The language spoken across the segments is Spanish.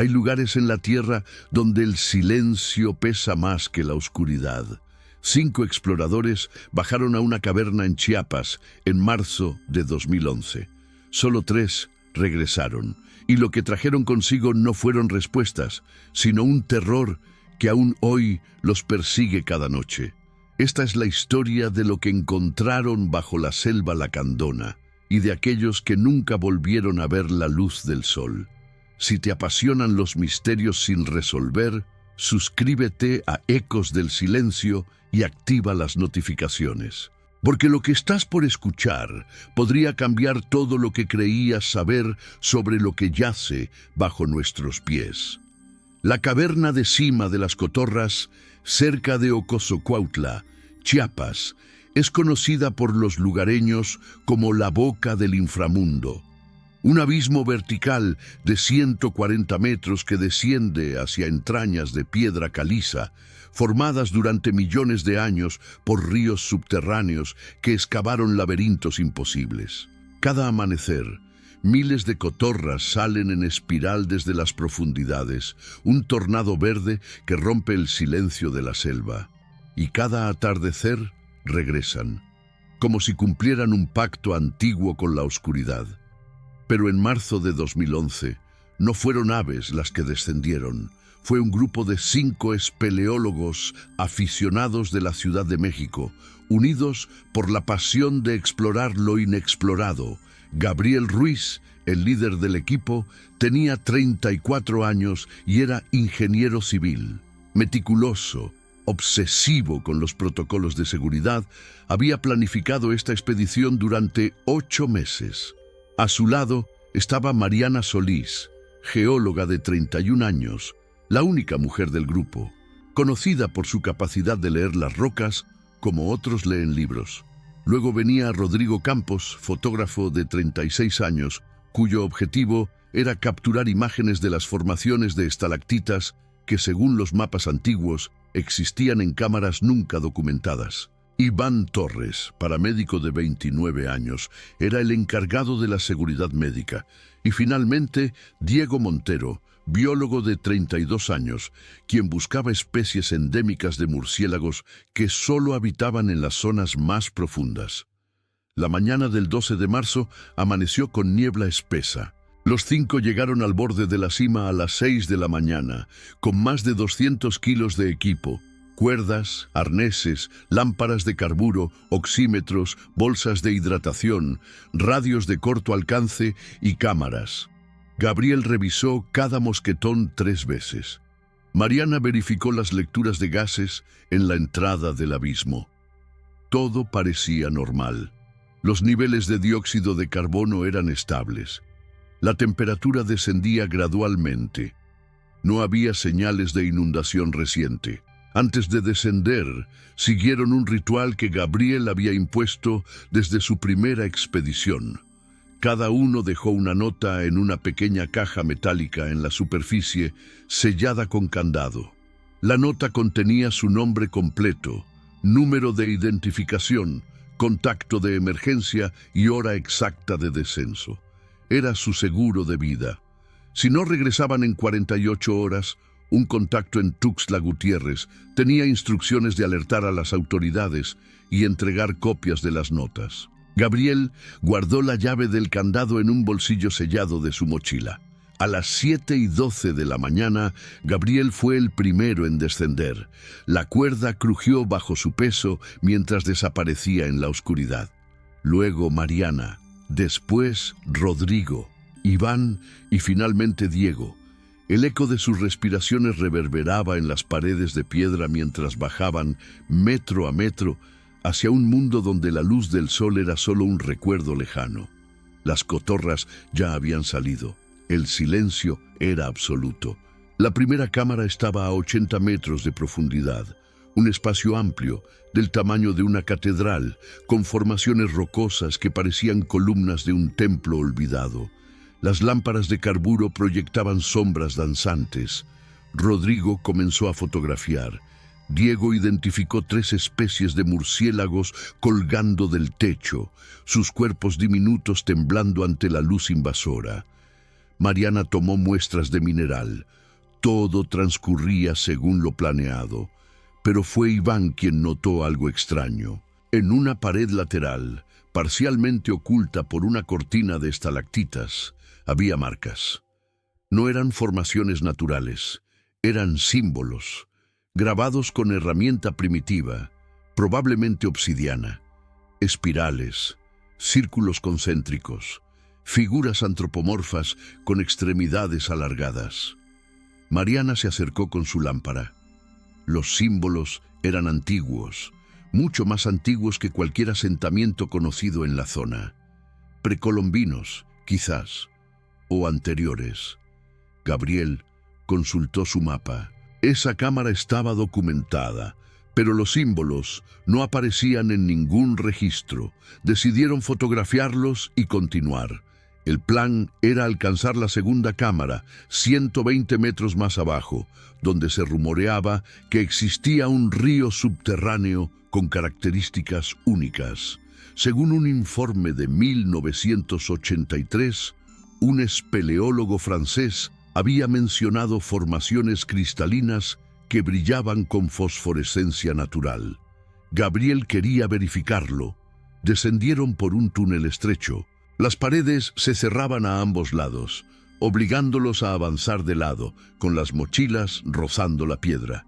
Hay lugares en la Tierra donde el silencio pesa más que la oscuridad. 5 exploradores bajaron a una caverna en Chiapas en marzo de 2011. Solo 3 regresaron, y lo que trajeron consigo no fueron respuestas, sino un terror que aún hoy los persigue cada noche. Esta es la historia de lo que encontraron bajo la selva lacandona y de aquellos que nunca volvieron a ver la luz del sol. Si te apasionan los misterios sin resolver, suscríbete a Ecos del Silencio y activa las notificaciones. Porque lo que estás por escuchar podría cambiar todo lo que creías saber sobre lo que yace bajo nuestros pies. La caverna de Cima de las Cotorras, cerca de Ocosocuautla, Chiapas, es conocida por los lugareños como la boca del inframundo. Un abismo vertical de 140 metros que desciende hacia entrañas de piedra caliza, formadas durante millones de años por ríos subterráneos que excavaron laberintos imposibles. Cada amanecer, miles de cotorras salen en espiral desde las profundidades, un tornado verde que rompe el silencio de la selva. Y cada atardecer regresan, como si cumplieran un pacto antiguo con la oscuridad. Pero en marzo de 2011, no fueron aves las que descendieron. Fue un grupo de 5 espeleólogos aficionados de la Ciudad de México, unidos por la pasión de explorar lo inexplorado. Gabriel Ruiz, el líder del equipo, tenía 34 años y era ingeniero civil. Meticuloso, obsesivo con los protocolos de seguridad, había planificado esta expedición durante 8 meses. A su lado estaba Mariana Solís, geóloga de 31 años, la única mujer del grupo, conocida por su capacidad de leer las rocas como otros leen libros. Luego venía Rodrigo Campos, fotógrafo de 36 años, cuyo objetivo era capturar imágenes de las formaciones de estalactitas que, según los mapas antiguos, existían en cámaras nunca documentadas. Iván Torres, paramédico de 29 años, era el encargado de la seguridad médica. Y finalmente, Diego Montero, biólogo de 32 años, quien buscaba especies endémicas de murciélagos que solo habitaban en las zonas más profundas. La mañana del 12 de marzo amaneció con niebla espesa. Los 5 llegaron al borde de la cima a las 6 de la mañana, con más de 200 kilos de equipo. Cuerdas, arneses, lámparas de carburo, oxímetros, bolsas de hidratación, radios de corto alcance y cámaras. Gabriel revisó cada mosquetón 3 veces. Mariana verificó las lecturas de gases en la entrada del abismo. Todo parecía normal. Los niveles de dióxido de carbono eran estables. La temperatura descendía gradualmente. No había señales de inundación reciente. Antes de descender, siguieron un ritual que Gabriel había impuesto desde su primera expedición. Cada uno dejó una nota en una pequeña caja metálica en la superficie, sellada con candado. La nota contenía su nombre completo, número de identificación, contacto de emergencia y hora exacta de descenso. Era su seguro de vida. Si no regresaban en 48 horas, un contacto en Tuxtla Gutiérrez tenía instrucciones de alertar a las autoridades y entregar copias de las notas. Gabriel guardó la llave del candado en un bolsillo sellado de su mochila. A las 7:12 de la mañana, Gabriel fue el primero en descender. La cuerda crujió bajo su peso mientras desaparecía en la oscuridad. Luego Mariana, después Rodrigo, Iván y finalmente Diego. El eco de sus respiraciones reverberaba en las paredes de piedra mientras bajaban, metro a metro, hacia un mundo donde la luz del sol era solo un recuerdo lejano. Las cotorras ya habían salido. El silencio era absoluto. La primera cámara estaba a 80 metros de profundidad, un espacio amplio, del tamaño de una catedral, con formaciones rocosas que parecían columnas de un templo olvidado. Las lámparas de carburo proyectaban sombras danzantes. Rodrigo comenzó a fotografiar. Diego identificó 3 especies de murciélagos colgando del techo, sus cuerpos diminutos temblando ante la luz invasora. Mariana tomó muestras de mineral. Todo transcurría según lo planeado, pero fue Iván quien notó algo extraño. En una pared lateral, parcialmente oculta por una cortina de estalactitas, había marcas. No eran formaciones naturales, eran símbolos, grabados con herramienta primitiva, probablemente obsidiana, espirales, círculos concéntricos, figuras antropomorfas con extremidades alargadas. Mariana se acercó con su lámpara. Los símbolos eran antiguos, mucho más antiguos que cualquier asentamiento conocido en la zona. Precolombinos, quizás, o anteriores. Gabriel consultó su mapa. Esa cámara estaba documentada, pero los símbolos no aparecían en ningún registro. Decidieron fotografiarlos y continuar. El plan era alcanzar la segunda cámara, 120 metros más abajo, donde se rumoreaba que existía un río subterráneo con características únicas. Según un informe de 1983, un espeleólogo francés había mencionado formaciones cristalinas que brillaban con fosforescencia natural. Gabriel quería verificarlo. Descendieron por un túnel estrecho. Las paredes se cerraban a ambos lados, obligándolos a avanzar de lado, con las mochilas rozando la piedra.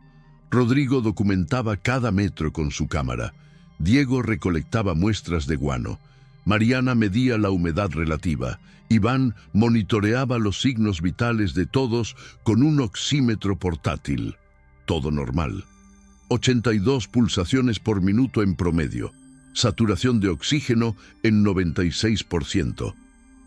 Rodrigo documentaba cada metro con su cámara. Diego recolectaba muestras de guano. Mariana medía la humedad relativa. Iván monitoreaba los signos vitales de todos con un oxímetro portátil. Todo normal. 82 pulsaciones por minuto en promedio. Saturación de oxígeno en 96%.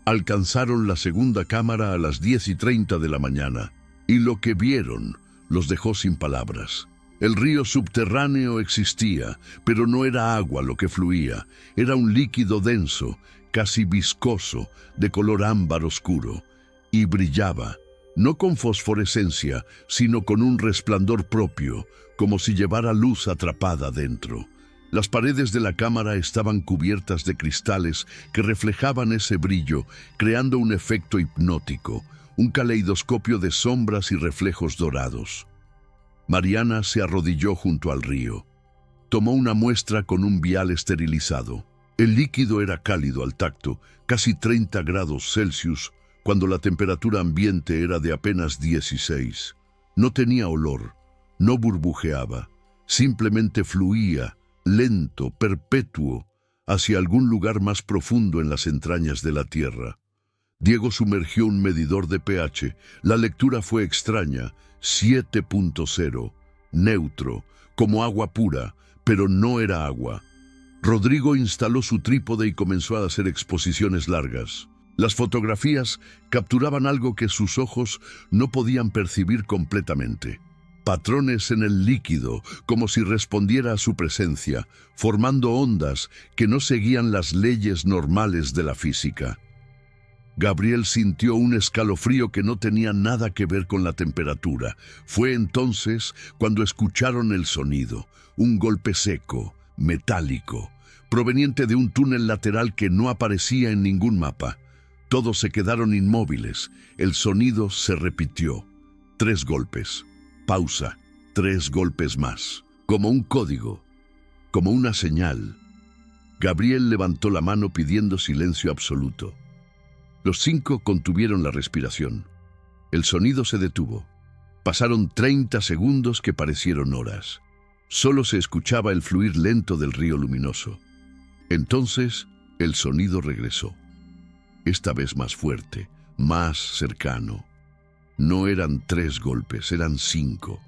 Alcanzaron la segunda cámara a las 10:30 de la mañana, y lo que vieron los dejó sin palabras. El río subterráneo existía, pero no era agua lo que fluía, era un líquido denso, casi viscoso, de color ámbar oscuro, y brillaba, no con fosforescencia, sino con un resplandor propio, como si llevara luz atrapada dentro. Las paredes de la cámara estaban cubiertas de cristales que reflejaban ese brillo, creando un efecto hipnótico, un caleidoscopio de sombras y reflejos dorados. Mariana se arrodilló junto al río. Tomó una muestra con un vial esterilizado. El líquido era cálido al tacto, casi 30 grados Celsius, cuando la temperatura ambiente era de apenas 16. No tenía olor, no burbujeaba, simplemente fluía, lento, perpetuo, hacia algún lugar más profundo en las entrañas de la tierra. Diego sumergió un medidor de pH. La lectura fue extraña, 7.0, neutro, como agua pura, pero no era agua. Rodrigo instaló su trípode y comenzó a hacer exposiciones largas. Las fotografías capturaban algo que sus ojos no podían percibir completamente. Patrones en el líquido, como si respondiera a su presencia, formando ondas que no seguían las leyes normales de la física. Gabriel sintió un escalofrío que no tenía nada que ver con la temperatura. Fue entonces cuando escucharon el sonido, un golpe seco, metálico, proveniente de un túnel lateral que no aparecía en ningún mapa. Todos se quedaron inmóviles. El sonido se repitió. 3 golpes. Pausa. 3 golpes más. Como un código. Como una señal. Gabriel levantó la mano pidiendo silencio absoluto. Los 5 contuvieron la respiración. El sonido se detuvo. Pasaron 30 segundos que parecieron horas. Solo se escuchaba el fluir lento del río luminoso. Entonces, el sonido regresó. Esta vez más fuerte, más cercano. No eran 3 golpes, eran 5,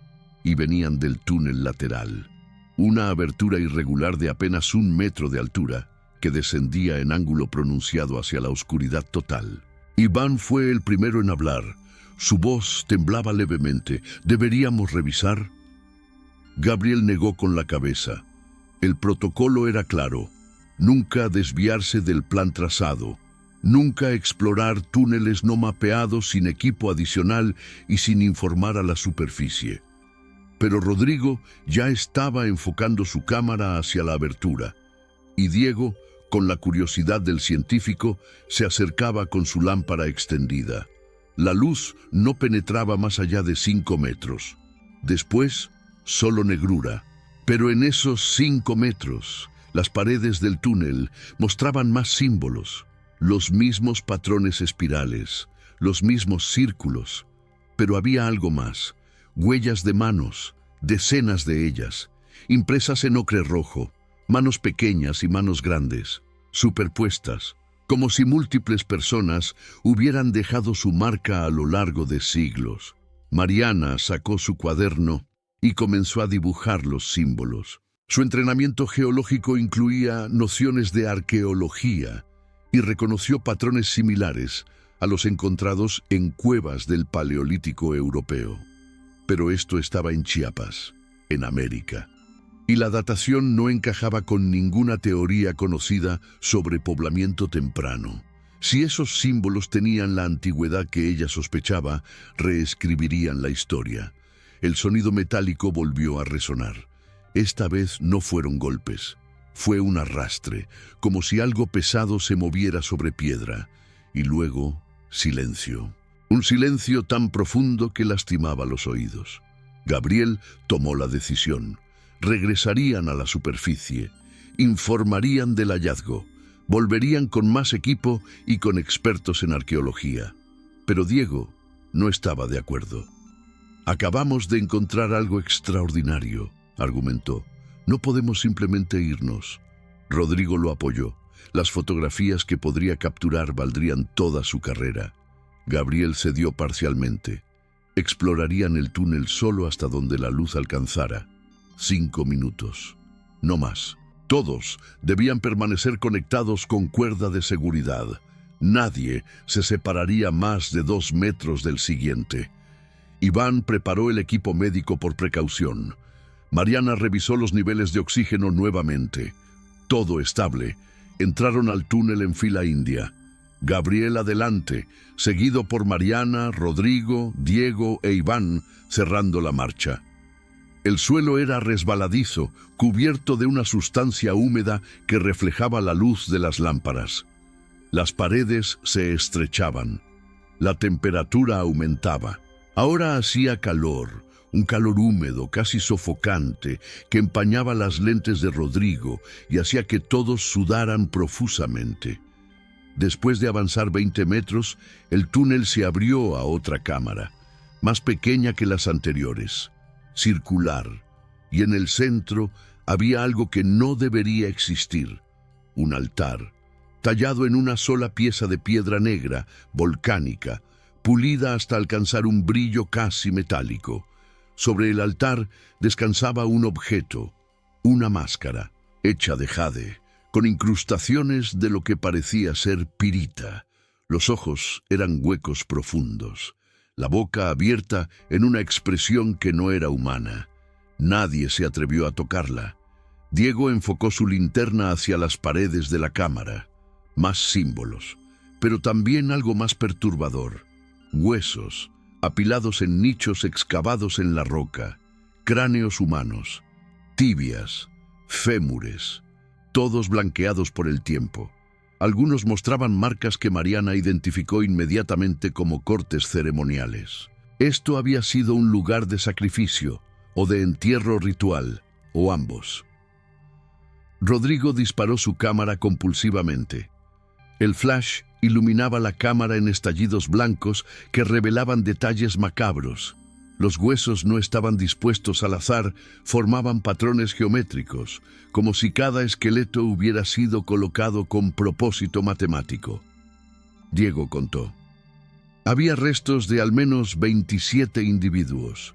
y venían del túnel lateral. Una abertura irregular de apenas 1 metro de altura, que descendía en ángulo pronunciado hacia la oscuridad total. Iván fue el primero en hablar. Su voz temblaba levemente. ¿Deberíamos revisar? Gabriel negó con la cabeza. El protocolo era claro. Nunca desviarse del plan trazado. Nunca explorar túneles no mapeados sin equipo adicional y sin informar a la superficie. Pero Rodrigo ya estaba enfocando su cámara hacia la abertura, y Diego, con la curiosidad del científico, se acercaba con su lámpara extendida. La luz no penetraba más allá de 5 metros. Después, solo negrura. Pero en esos 5 metros, las paredes del túnel mostraban más símbolos, los mismos patrones espirales, los mismos círculos. Pero había algo más, huellas de manos, decenas de ellas, impresas en ocre rojo, manos pequeñas y manos grandes, superpuestas, como si múltiples personas hubieran dejado su marca a lo largo de siglos. Mariana sacó su cuaderno y comenzó a dibujar los símbolos. Su entrenamiento geológico incluía nociones de arqueología y reconoció patrones similares a los encontrados en cuevas del Paleolítico europeo. Pero esto estaba en Chiapas, en América, y la datación no encajaba con ninguna teoría conocida sobre poblamiento temprano. Si esos símbolos tenían la antigüedad que ella sospechaba, reescribirían la historia. El sonido metálico volvió a resonar. Esta vez no fueron golpes. Fue un arrastre, como si algo pesado se moviera sobre piedra. Y luego, silencio. Un silencio tan profundo que lastimaba los oídos. Gabriel tomó la decisión. Regresarían a la superficie. Informarían del hallazgo. Volverían con más equipo y con expertos en arqueología. Pero Diego no estaba de acuerdo. «Acabamos de encontrar algo extraordinario», argumentó. «No podemos simplemente irnos». Rodrigo lo apoyó. Las fotografías que podría capturar valdrían toda su carrera. Gabriel cedió parcialmente. Explorarían el túnel solo hasta donde la luz alcanzara. 5 minutos. No más. Todos debían permanecer conectados con cuerda de seguridad. Nadie se separaría más de 2 metros del siguiente. Iván preparó el equipo médico por precaución. Mariana revisó los niveles de oxígeno nuevamente. Todo estable. Entraron al túnel en fila india. Gabriel adelante, seguido por Mariana, Rodrigo, Diego e Iván, cerrando la marcha. El suelo era resbaladizo, cubierto de una sustancia húmeda que reflejaba la luz de las lámparas. Las paredes se estrechaban. La temperatura aumentaba. Ahora hacía calor, un calor húmedo, casi sofocante, que empañaba las lentes de Rodrigo y hacía que todos sudaran profusamente. Después de avanzar 20 metros, el túnel se abrió a otra cámara, más pequeña que las anteriores, circular, y en el centro había algo que no debería existir, un altar, tallado en una sola pieza de piedra negra, volcánica, pulida hasta alcanzar un brillo casi metálico. Sobre el altar descansaba un objeto, una máscara, hecha de jade, con incrustaciones de lo que parecía ser pirita. Los ojos eran huecos profundos, la boca abierta en una expresión que no era humana. Nadie se atrevió a tocarla. Diego enfocó su linterna hacia las paredes de la cámara. Más símbolos, pero también algo más perturbador. Huesos, apilados en nichos excavados en la roca, cráneos humanos, tibias, fémures, todos blanqueados por el tiempo. Algunos mostraban marcas que Mariana identificó inmediatamente como cortes ceremoniales. Esto había sido un lugar de sacrificio, o de entierro ritual, o ambos. Rodrigo disparó su cámara compulsivamente. El flash iluminaba la cámara en estallidos blancos que revelaban detalles macabros. Los huesos no estaban dispuestos al azar, formaban patrones geométricos, como si cada esqueleto hubiera sido colocado con propósito matemático. Diego contó. Había restos de al menos 27 individuos,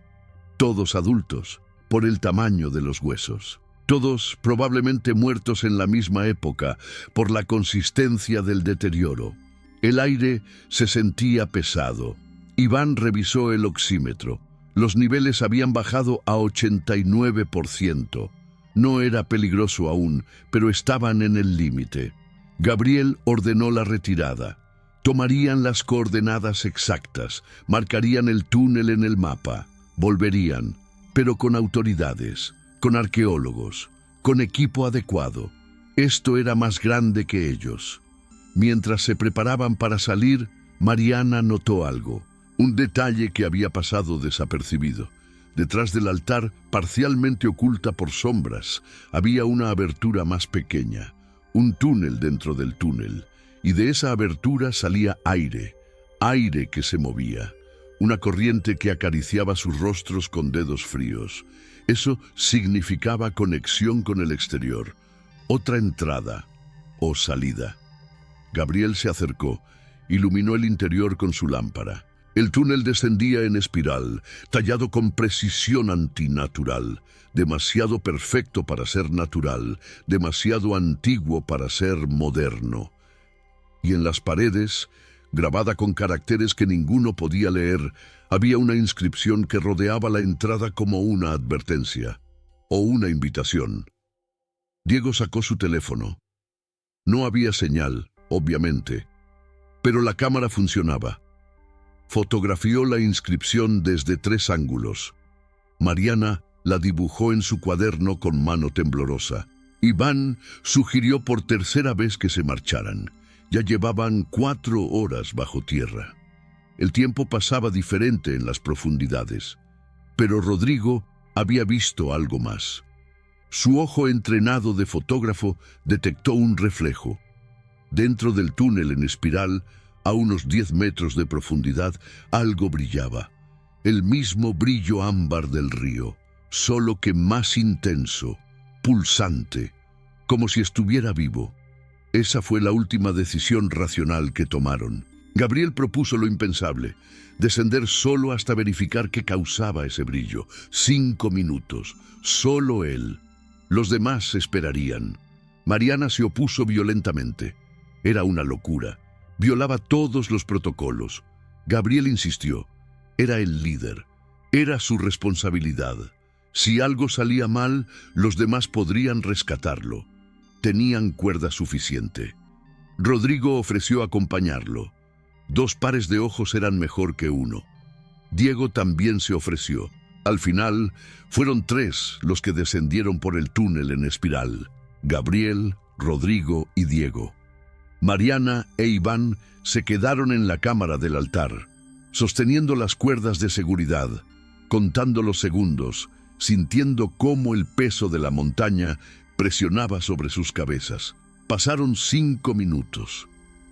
todos adultos, por el tamaño de los huesos. Todos probablemente muertos en la misma época por la consistencia del deterioro. El aire se sentía pesado. Iván revisó el oxímetro. Los niveles habían bajado a 89%. No era peligroso aún, pero estaban en el límite. Gabriel ordenó la retirada. Tomarían las coordenadas exactas, marcarían el túnel en el mapa, volverían, pero con autoridades, con arqueólogos, con equipo adecuado. Esto era más grande que ellos. Mientras se preparaban para salir, Mariana notó algo. Un detalle que había pasado desapercibido. Detrás del altar, parcialmente oculta por sombras, había una abertura más pequeña, un túnel dentro del túnel, y de esa abertura salía aire, aire que se movía, una corriente que acariciaba sus rostros con dedos fríos. Eso significaba conexión con el exterior, otra entrada o salida. Gabriel se acercó, iluminó el interior con su lámpara. El túnel descendía en espiral, tallado con precisión antinatural, demasiado perfecto para ser natural, demasiado antiguo para ser moderno. Y en las paredes, grabada con caracteres que ninguno podía leer, había una inscripción que rodeaba la entrada como una advertencia o una invitación. Diego sacó su teléfono. No había señal, obviamente, pero la cámara funcionaba. Fotografió la inscripción desde 3 ángulos. Mariana la dibujó en su cuaderno con mano temblorosa. Iván sugirió por tercera vez que se marcharan. Ya llevaban 4 horas bajo tierra. El tiempo pasaba diferente en las profundidades. Pero Rodrigo había visto algo más. Su ojo entrenado de fotógrafo detectó un reflejo. Dentro del túnel en espiral, a unos 10 metros de profundidad, algo brillaba. El mismo brillo ámbar del río, solo que más intenso, pulsante, como si estuviera vivo. Esa fue la última decisión racional que tomaron. Gabriel propuso lo impensable, descender solo hasta verificar qué causaba ese brillo. 5 minutos, solo él. Los demás esperarían. Mariana se opuso violentamente. Era una locura. Violaba todos los protocolos. Gabriel insistió. Era el líder. Era su responsabilidad. Si algo salía mal, los demás podrían rescatarlo. Tenían cuerda suficiente. Rodrigo ofreció acompañarlo. 2 pares de ojos eran mejor que uno. Diego también se ofreció. Al final, fueron 3 los que descendieron por el túnel en espiral. Gabriel, Rodrigo y Diego. Mariana e Iván se quedaron en la cámara del altar, sosteniendo las cuerdas de seguridad, contando los segundos, sintiendo cómo el peso de la montaña presionaba sobre sus cabezas. Pasaron 5 minutos,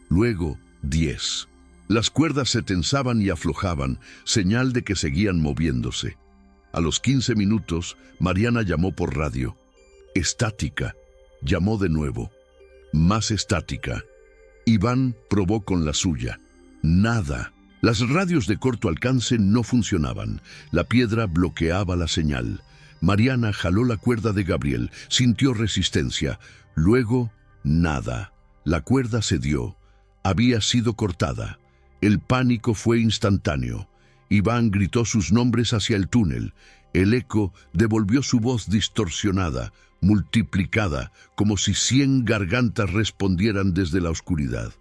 luego 10. Las cuerdas se tensaban y aflojaban, señal de que seguían moviéndose. A los 15 minutos, Mariana llamó por radio. Estática. Llamó de nuevo. Más estática. Iván probó con la suya. Nada. Las radios de corto alcance no funcionaban. La piedra bloqueaba la señal. Mariana jaló la cuerda de Gabriel, sintió resistencia. Luego, nada. La cuerda cedió. Había sido cortada. El pánico fue instantáneo. Iván gritó sus nombres hacia el túnel. El eco devolvió su voz distorsionada, multiplicada, como si 100 gargantas respondieran desde la oscuridad.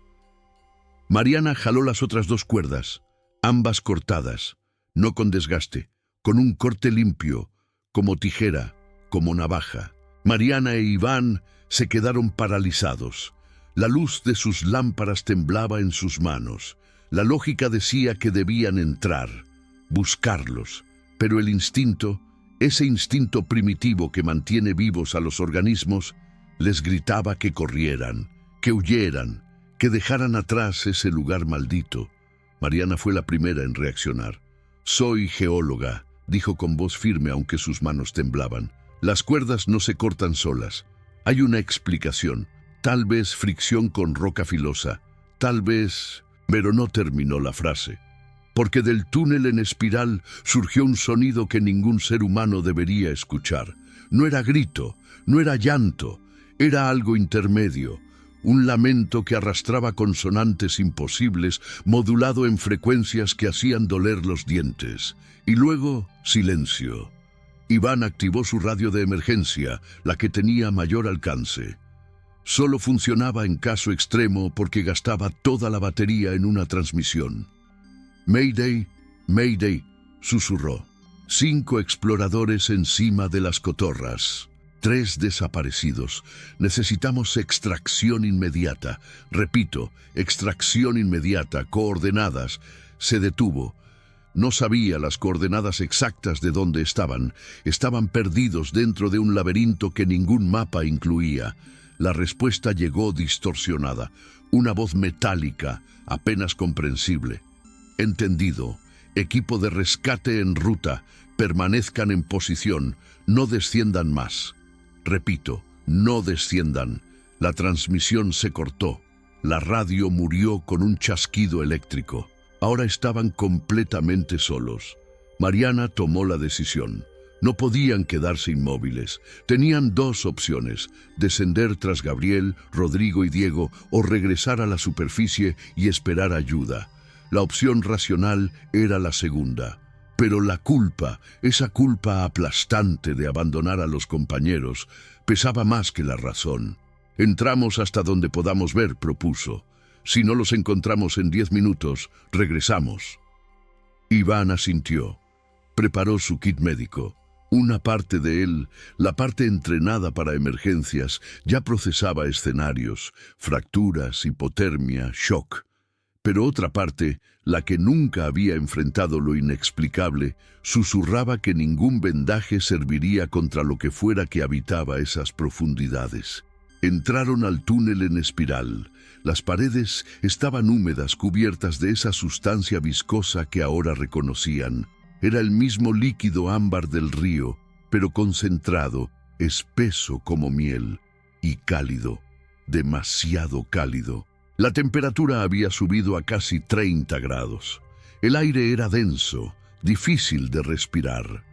Mariana jaló las otras 2 cuerdas, ambas cortadas, no con desgaste, con un corte limpio, como tijera, como navaja. Mariana e Iván se quedaron paralizados. La luz de sus lámparas temblaba en sus manos. La lógica decía que debían entrar, buscarlos, pero el instinto, ese instinto primitivo que mantiene vivos a los organismos, les gritaba que corrieran, que huyeran, que dejaran atrás ese lugar maldito. Mariana fue la primera en reaccionar. «Soy geóloga», dijo con voz firme aunque sus manos temblaban. «Las cuerdas no se cortan solas. Hay una explicación. Tal vez fricción con roca filosa. Tal vez...» Pero no terminó la frase, porque del túnel en espiral surgió un sonido que ningún ser humano debería escuchar. No era grito, no era llanto, era algo intermedio, un lamento que arrastraba consonantes imposibles, modulado en frecuencias que hacían doler los dientes. Y luego, silencio. Iván activó su radio de emergencia, la que tenía mayor alcance. Solo funcionaba en caso extremo porque gastaba toda la batería en una transmisión. «Mayday, Mayday», susurró. 5 exploradores encima de las cotorras. 3 desaparecidos. Necesitamos extracción inmediata. Repito, extracción inmediata, coordenadas. Se detuvo. No sabía las coordenadas exactas de dónde estaban. Estaban perdidos dentro de un laberinto que ningún mapa incluía. La respuesta llegó distorsionada. Una voz metálica, apenas comprensible. Entendido. Equipo de rescate en ruta. Permanezcan en posición. No desciendan más. Repito, no desciendan. La transmisión se cortó. La radio murió con un chasquido eléctrico. Ahora estaban completamente solos. Mariana tomó la decisión. No podían quedarse inmóviles. Tenían dos opciones: descender tras Gabriel, Rodrigo y Diego, o regresar a la superficie y esperar ayuda. La opción racional era la segunda. Pero la culpa, esa culpa aplastante de abandonar a los compañeros, pesaba más que la razón. Entramos hasta donde podamos ver, propuso. Si no los encontramos en 10 minutos, regresamos. Iván asintió. Preparó su kit médico. Una parte de él, la parte entrenada para emergencias, ya procesaba escenarios, fracturas, hipotermia, shock. Pero otra parte, la que nunca había enfrentado lo inexplicable, susurraba que ningún vendaje serviría contra lo que fuera que habitaba esas profundidades. Entraron al túnel en espiral. Las paredes estaban húmedas, cubiertas de esa sustancia viscosa que ahora reconocían. Era el mismo líquido ámbar del río, pero concentrado, espeso como miel, y cálido, demasiado cálido. La temperatura había subido a casi 30 grados. El aire era denso, difícil de respirar.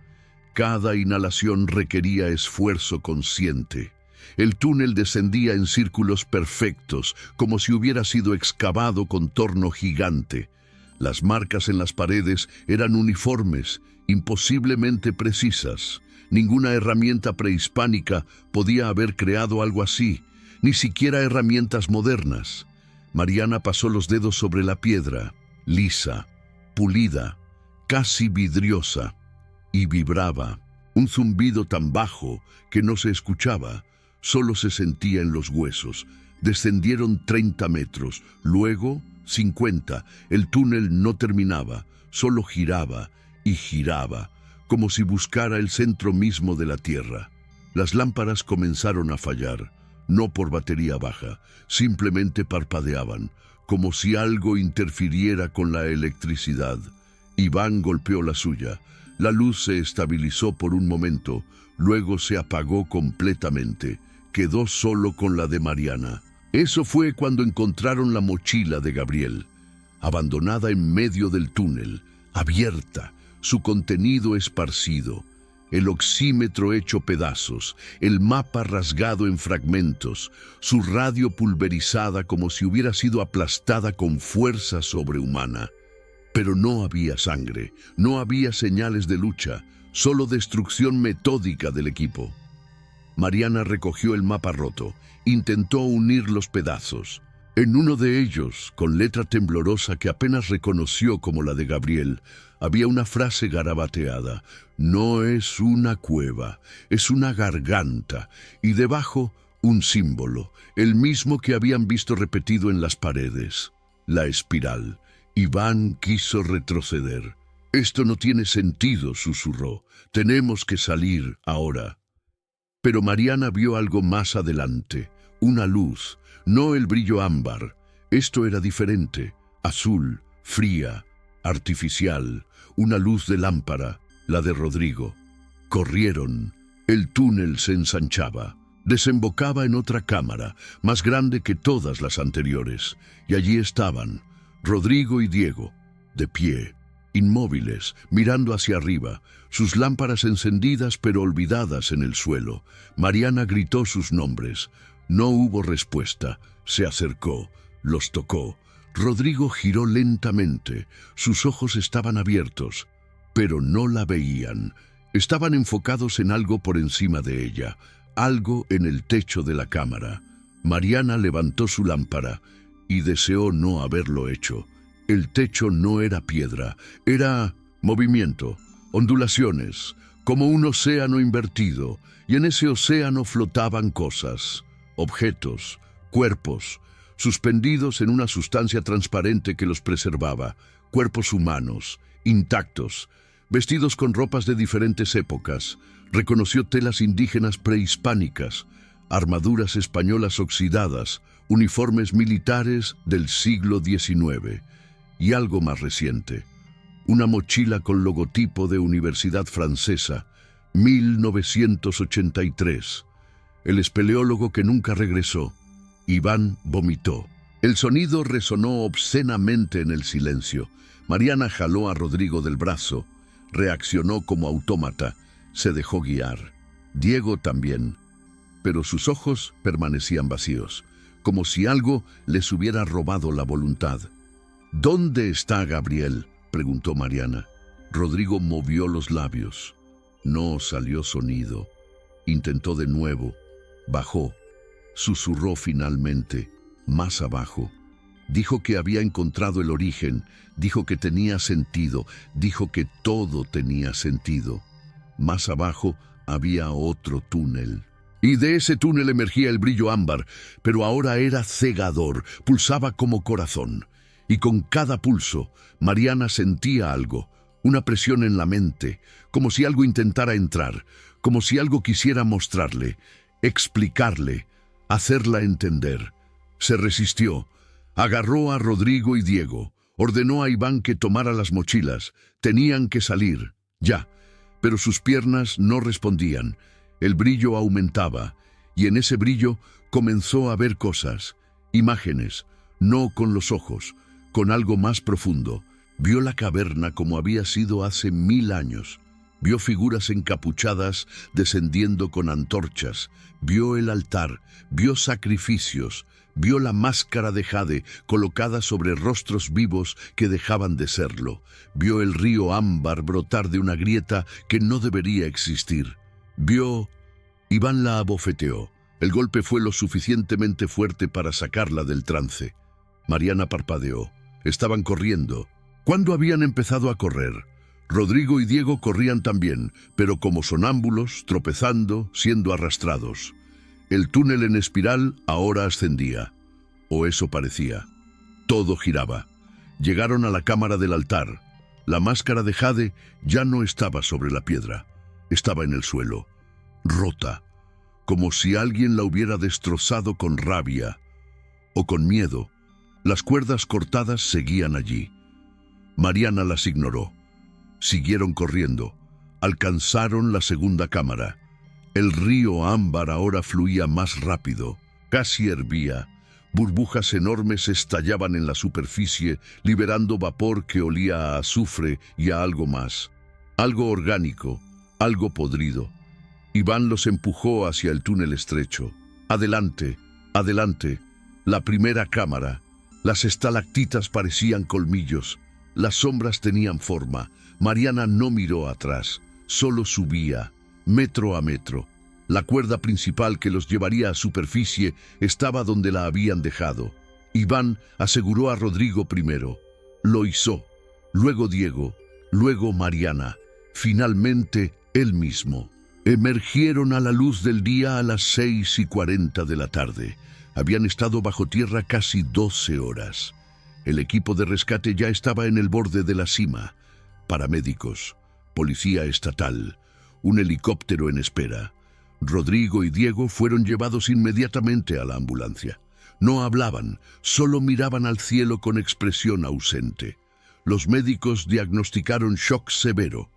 Cada inhalación requería esfuerzo consciente. El túnel descendía en círculos perfectos, como si hubiera sido excavado con torno gigante. Las marcas en las paredes eran uniformes, imposiblemente precisas. Ninguna herramienta prehispánica podía haber creado algo así, ni siquiera herramientas modernas. Mariana pasó los dedos sobre la piedra, lisa, pulida, casi vidriosa, y vibraba. Un zumbido tan bajo que no se escuchaba, solo se sentía en los huesos. Descendieron 30 metros, luego 50. El túnel no terminaba, solo giraba y giraba, como si buscara el centro mismo de la Tierra. Las lámparas comenzaron a fallar, no por batería baja, simplemente parpadeaban, como si algo interfiriera con la electricidad. Iván golpeó la suya. La luz se estabilizó por un momento, luego se apagó completamente. Quedó solo con la de Mariana. Eso fue cuando encontraron la mochila de Gabriel, abandonada en medio del túnel, abierta, su contenido esparcido, el oxímetro hecho pedazos, el mapa rasgado en fragmentos, su radio pulverizada como si hubiera sido aplastada con fuerza sobrehumana. Pero no había sangre, no había señales de lucha, solo destrucción metódica del equipo. Mariana recogió el mapa roto, intentó unir los pedazos. En uno de ellos, con letra temblorosa que apenas reconoció como la de Gabriel, había una frase garabateada: no es una cueva, es una garganta, y debajo un símbolo, el mismo que habían visto repetido en las paredes, la espiral. Iván quiso retroceder. Esto no tiene sentido, susurró. Tenemos que salir ahora. Pero Mariana vio algo más adelante, una luz, no el brillo ámbar. Esto era diferente, azul, fría, artificial, una luz de lámpara, la de Rodrigo. Corrieron. El túnel se ensanchaba. Desembocaba en otra cámara, más grande que todas las anteriores, y allí estaban Rodrigo y Diego, de pie, inmóviles, mirando hacia arriba, sus lámparas encendidas pero olvidadas en el suelo. Mariana gritó sus nombres. No hubo respuesta. Se acercó, los tocó. Rodrigo giró lentamente. Sus ojos estaban abiertos, pero no la veían. Estaban enfocados en algo por encima de ella, algo en el techo de la cámara. Mariana levantó su lámpara y deseó no haberlo hecho. El techo no era piedra, era movimiento, ondulaciones, como un océano invertido, y en ese océano flotaban cosas, objetos, cuerpos, suspendidos en una sustancia transparente que los preservaba, cuerpos humanos, intactos, vestidos con ropas de diferentes épocas. Reconoció telas indígenas prehispánicas, armaduras españolas oxidadas, uniformes militares del siglo XIX y algo más reciente, una mochila con logotipo de Universidad Francesa, 1983. El espeleólogo que nunca regresó. Iván vomitó. El sonido resonó obscenamente en el silencio. Mariana jaló a Rodrigo del brazo, reaccionó como autómata, se dejó guiar. Diego también, pero sus ojos permanecían vacíos, como si algo les hubiera robado la voluntad. ¿Dónde está Gabriel?, preguntó Mariana. Rodrigo movió los labios. No salió sonido. Intentó de nuevo. Bajó. Susurró finalmente, más abajo. Dijo que había encontrado el origen, dijo que tenía sentido, dijo que todo tenía sentido. Más abajo había otro túnel. Y de ese túnel emergía el brillo ámbar, pero ahora era cegador, pulsaba como corazón. Y con cada pulso, Mariana sentía algo, una presión en la mente, como si algo intentara entrar, como si algo quisiera mostrarle, explicarle, hacerla entender. Se resistió, agarró a Rodrigo y Diego, ordenó a Iván que tomara las mochilas, tenían que salir, ya, pero sus piernas no respondían, el brillo aumentaba, y en ese brillo comenzó a ver cosas, imágenes, no con los ojos, con algo más profundo. Vio la caverna como había sido hace 1000 años. Vio figuras encapuchadas descendiendo con antorchas. Vio el altar, vio sacrificios, vio la máscara de jade colocada sobre rostros vivos que dejaban de serlo. Vio el río ámbar brotar de una grieta que no debería existir. Vio... Iván la abofeteó. El golpe fue lo suficientemente fuerte para sacarla del trance. Mariana parpadeó. Estaban corriendo. ¿Cuándo habían empezado a correr? Rodrigo y Diego corrían también, pero como sonámbulos, tropezando, siendo arrastrados. El túnel en espiral ahora ascendía. O eso parecía. Todo giraba. Llegaron a la cámara del altar. La máscara de jade ya no estaba sobre la piedra. Estaba en el suelo, rota, como si alguien la hubiera destrozado con rabia o con miedo. Las cuerdas cortadas seguían allí. Mariana las ignoró. Siguieron corriendo. Alcanzaron la segunda cámara. El río ámbar ahora fluía más rápido. Casi hervía. Burbujas enormes estallaban en la superficie, liberando vapor que olía a azufre y a algo más. Algo orgánico, algo podrido. Iván los empujó hacia el túnel estrecho. Adelante, adelante. La primera cámara. Las estalactitas parecían colmillos. Las sombras tenían forma. Mariana no miró atrás. Solo subía, metro a metro. La cuerda principal que los llevaría a superficie estaba donde la habían dejado. Iván aseguró a Rodrigo primero. Lo izó. Luego Diego. Luego Mariana. Finalmente él mismo. Emergieron a la luz del día a las 6:40 de la tarde. Habían estado bajo tierra casi 12 horas. El equipo de rescate ya estaba en el borde de la cima. Paramédicos, policía estatal, un helicóptero en espera. Rodrigo y Diego fueron llevados inmediatamente a la ambulancia. No hablaban, solo miraban al cielo con expresión ausente. Los médicos diagnosticaron shock severo,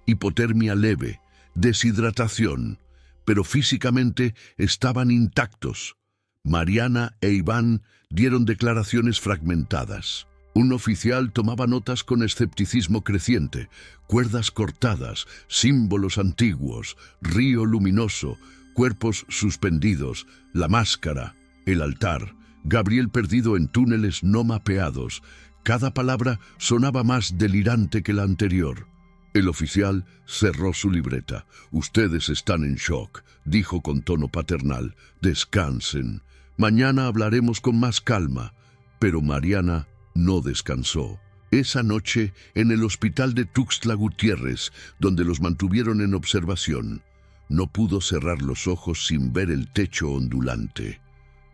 hipotermia leve, deshidratación, pero físicamente estaban intactos. Mariana e Iván dieron declaraciones fragmentadas. Un oficial tomaba notas con escepticismo creciente. Cuerdas cortadas, símbolos antiguos, río luminoso, cuerpos suspendidos, la máscara, el altar, Gabriel perdido en túneles no mapeados. Cada palabra sonaba más delirante que la anterior. El oficial cerró su libreta. «Ustedes están en shock», dijo con tono paternal. «Descansen. Mañana hablaremos con más calma». Pero Mariana no descansó. Esa noche, en el hospital de Tuxtla Gutiérrez, donde los mantuvieron en observación, no pudo cerrar los ojos sin ver el techo ondulante,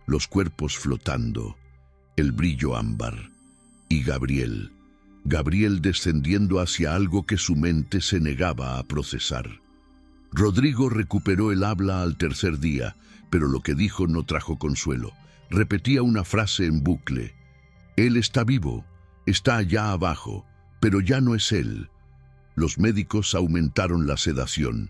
los cuerpos flotando, el brillo ámbar y Gabriel. Gabriel descendiendo hacia algo que su mente se negaba a procesar. Rodrigo recuperó el habla al tercer día, pero lo que dijo no trajo consuelo. Repetía una frase en bucle. Él está vivo, está allá abajo, pero ya no es él. Los médicos aumentaron la sedación.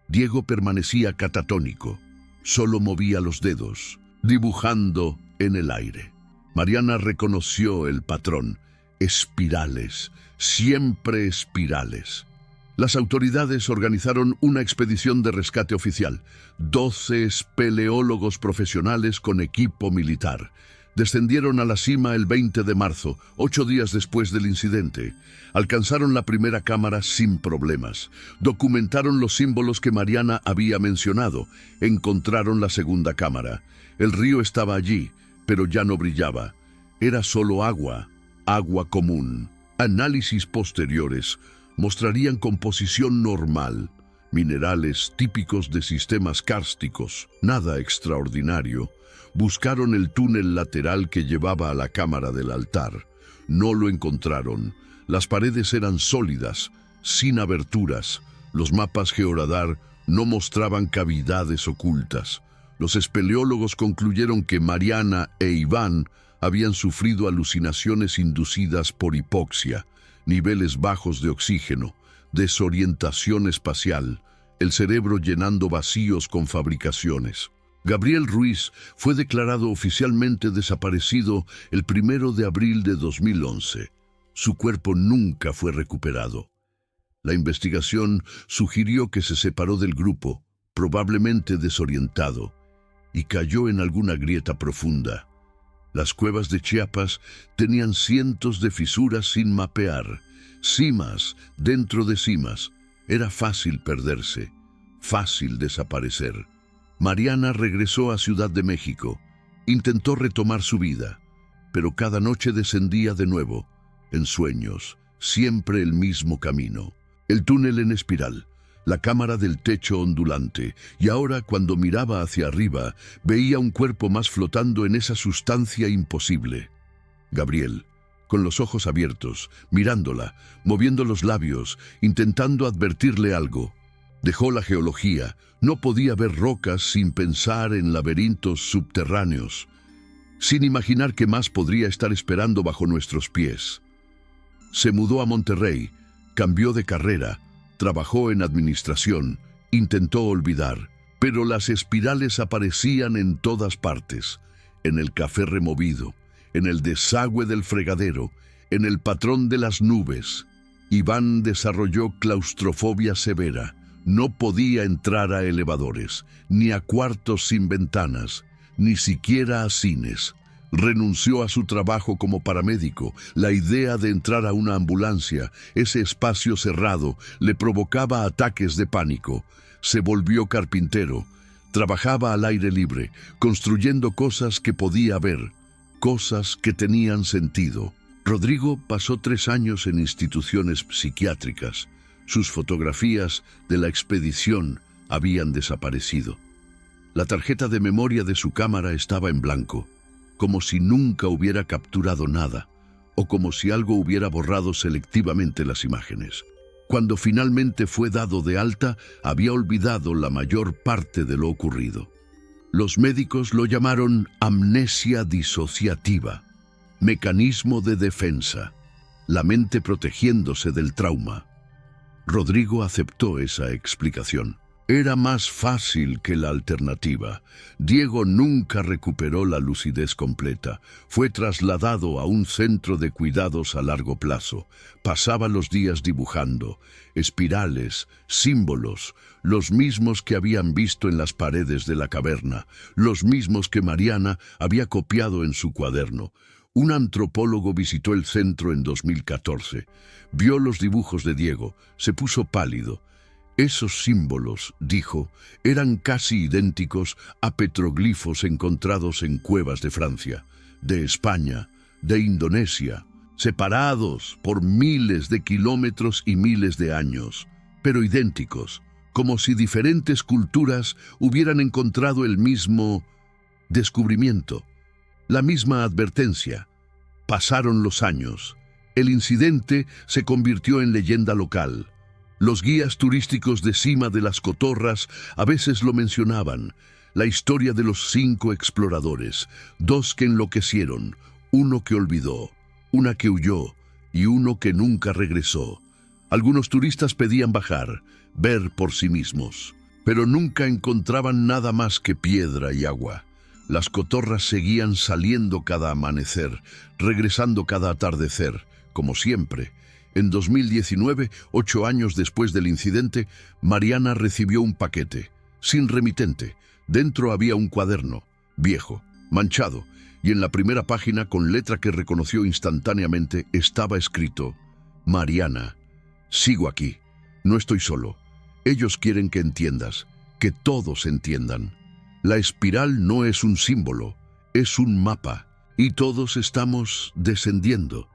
Diego permanecía catatónico, solo movía los dedos, dibujando en el aire. Mariana reconoció el patrón. Espirales, siempre espirales. Las autoridades organizaron una expedición de rescate oficial. 12 espeleólogos profesionales con equipo militar. Descendieron a la cima el 20 de marzo, 8 días después del incidente. Alcanzaron la primera cámara sin problemas. Documentaron los símbolos que Mariana había mencionado. Encontraron la segunda cámara. El río estaba allí, pero ya no brillaba. Era solo agua, agua común. Análisis posteriores mostrarían composición normal, minerales típicos de sistemas kársticos, nada extraordinario. Buscaron el túnel lateral que llevaba a la cámara del altar. No lo encontraron. Las paredes eran sólidas, sin aberturas. Los mapas georradar no mostraban cavidades ocultas. Los espeleólogos concluyeron que Mariana e Iván habían sufrido alucinaciones inducidas por hipoxia, niveles bajos de oxígeno, desorientación espacial, el cerebro llenando vacíos con fabricaciones. Gabriel Ruiz fue declarado oficialmente desaparecido el 1 de abril de 2011. Su cuerpo nunca fue recuperado. La investigación sugirió que se separó del grupo, probablemente desorientado, y cayó en alguna grieta profunda. Las cuevas de Chiapas tenían cientos de fisuras sin mapear, cimas dentro de cimas. Era fácil perderse, fácil desaparecer. Mariana regresó a Ciudad de México. Intentó retomar su vida, pero cada noche descendía de nuevo, en sueños, siempre el mismo camino. El túnel en espiral, la cámara del techo ondulante, y ahora cuando miraba hacia arriba, veía un cuerpo más flotando en esa sustancia imposible. Gabriel, con los ojos abiertos, mirándola, moviendo los labios, intentando advertirle algo. Dejó la geología, no podía ver rocas sin pensar en laberintos subterráneos, sin imaginar qué más podría estar esperando bajo nuestros pies. Se mudó a Monterrey, cambió de carrera, trabajó en administración, intentó olvidar, pero las espirales aparecían en todas partes, en el café removido, en el desagüe del fregadero, en el patrón de las nubes. Iván desarrolló claustrofobia severa. No podía entrar a elevadores, ni a cuartos sin ventanas, ni siquiera a cines. Renunció a su trabajo como paramédico. La idea de entrar a una ambulancia, ese espacio cerrado, le provocaba ataques de pánico. Se volvió carpintero. Trabajaba al aire libre, construyendo cosas que podía ver, cosas que tenían sentido. Rodrigo pasó 3 años en instituciones psiquiátricas. Sus fotografías de la expedición habían desaparecido. La tarjeta de memoria de su cámara estaba en blanco, como si nunca hubiera capturado nada, o como si algo hubiera borrado selectivamente las imágenes. Cuando finalmente fue dado de alta, había olvidado la mayor parte de lo ocurrido. Los médicos lo llamaron amnesia disociativa, mecanismo de defensa, la mente protegiéndose del trauma. Rodrigo aceptó esa explicación. Era más fácil que la alternativa. Diego nunca recuperó la lucidez completa. Fue trasladado a un centro de cuidados a largo plazo. Pasaba los días dibujando, espirales, símbolos, los mismos que habían visto en las paredes de la caverna, los mismos que Mariana había copiado en su cuaderno. Un antropólogo visitó el centro en 2014. Vio los dibujos de Diego, se puso pálido. Esos símbolos, dijo, eran casi idénticos a petroglifos encontrados en cuevas de Francia, de España, de Indonesia, separados por miles de kilómetros y miles de años, pero idénticos, como si diferentes culturas hubieran encontrado el mismo descubrimiento, la misma advertencia. Pasaron los años El incidente se convirtió en leyenda local. Los guías turísticos de Cima de las Cotorras a veces lo mencionaban. La historia de los 5 exploradores, 2 que enloquecieron, 1 que olvidó, 1 que huyó y 1 que nunca regresó. Algunos turistas pedían bajar, ver por sí mismos, pero nunca encontraban nada más que piedra y agua. Las cotorras seguían saliendo cada amanecer, regresando cada atardecer, como siempre. En 2019, 8 años después del incidente, Mariana recibió un paquete, sin remitente. Dentro había un cuaderno, viejo, manchado, y en la primera página, con letra que reconoció instantáneamente, estaba escrito: Mariana, sigo aquí, no estoy solo. Ellos quieren que entiendas, que todos entiendan. La espiral no es un símbolo, es un mapa, y todos estamos descendiendo.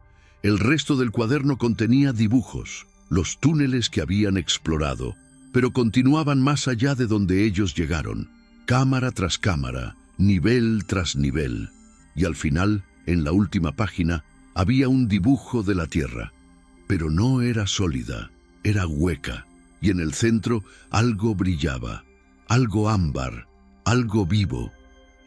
El resto del cuaderno contenía dibujos, los túneles que habían explorado, pero continuaban más allá de donde ellos llegaron, cámara tras cámara, nivel tras nivel. Y al final, en la última página, había un dibujo de la Tierra, pero no era sólida, era hueca, y en el centro algo brillaba, algo ámbar, algo vivo.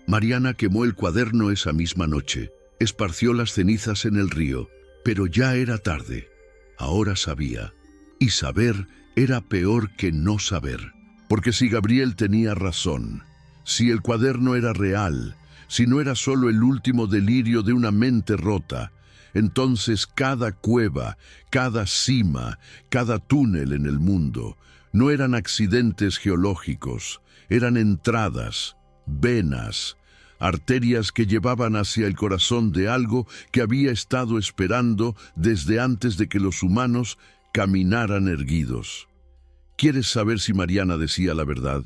Mariana quemó el cuaderno esa misma noche, esparció las cenizas en el río, pero ya era tarde. Ahora sabía, y saber era peor que no saber, porque si Gabriel tenía razón, si el cuaderno era real, si no era solo el último delirio de una mente rota, entonces cada cueva, cada cima, cada túnel en el mundo no eran accidentes geológicos, eran entradas, venas, arterias que llevaban hacia el corazón de algo que había estado esperando desde antes de que los humanos caminaran erguidos. ¿Quieres saber si Mariana decía la verdad?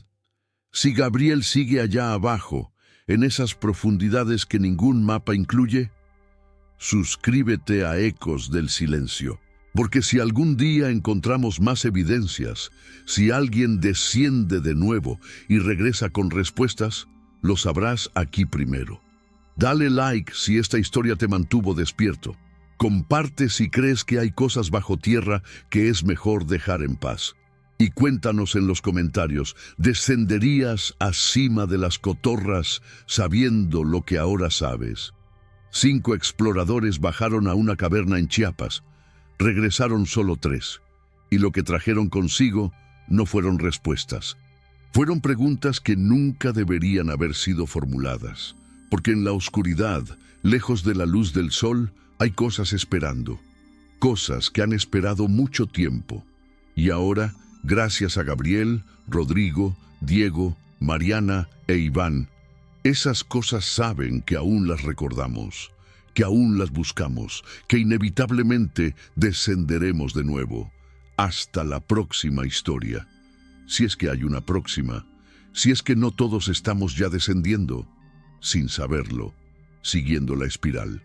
Si Gabriel sigue allá abajo, en esas profundidades que ningún mapa incluye, suscríbete a Ecos del Silencio. Porque si algún día encontramos más evidencias, si alguien desciende de nuevo y regresa con respuestas, lo sabrás aquí primero. Dale like si esta historia te mantuvo despierto. Comparte si crees que hay cosas bajo tierra que es mejor dejar en paz. Y cuéntanos en los comentarios, ¿descenderías a Cima de las Cotorras sabiendo lo que ahora sabes? 5 exploradores bajaron a una caverna en Chiapas. Regresaron solo 3, y lo que trajeron consigo no fueron respuestas. Fueron preguntas que nunca deberían haber sido formuladas, porque en la oscuridad, lejos de la luz del sol, hay cosas esperando, cosas que han esperado mucho tiempo. Y ahora, gracias a Gabriel, Rodrigo, Diego, Mariana e Iván, esas cosas saben que aún las recordamos, que aún las buscamos, que inevitablemente descenderemos de nuevo. Hasta la próxima historia. Si es que hay una próxima, si es que no todos estamos ya descendiendo, sin saberlo, siguiendo la espiral.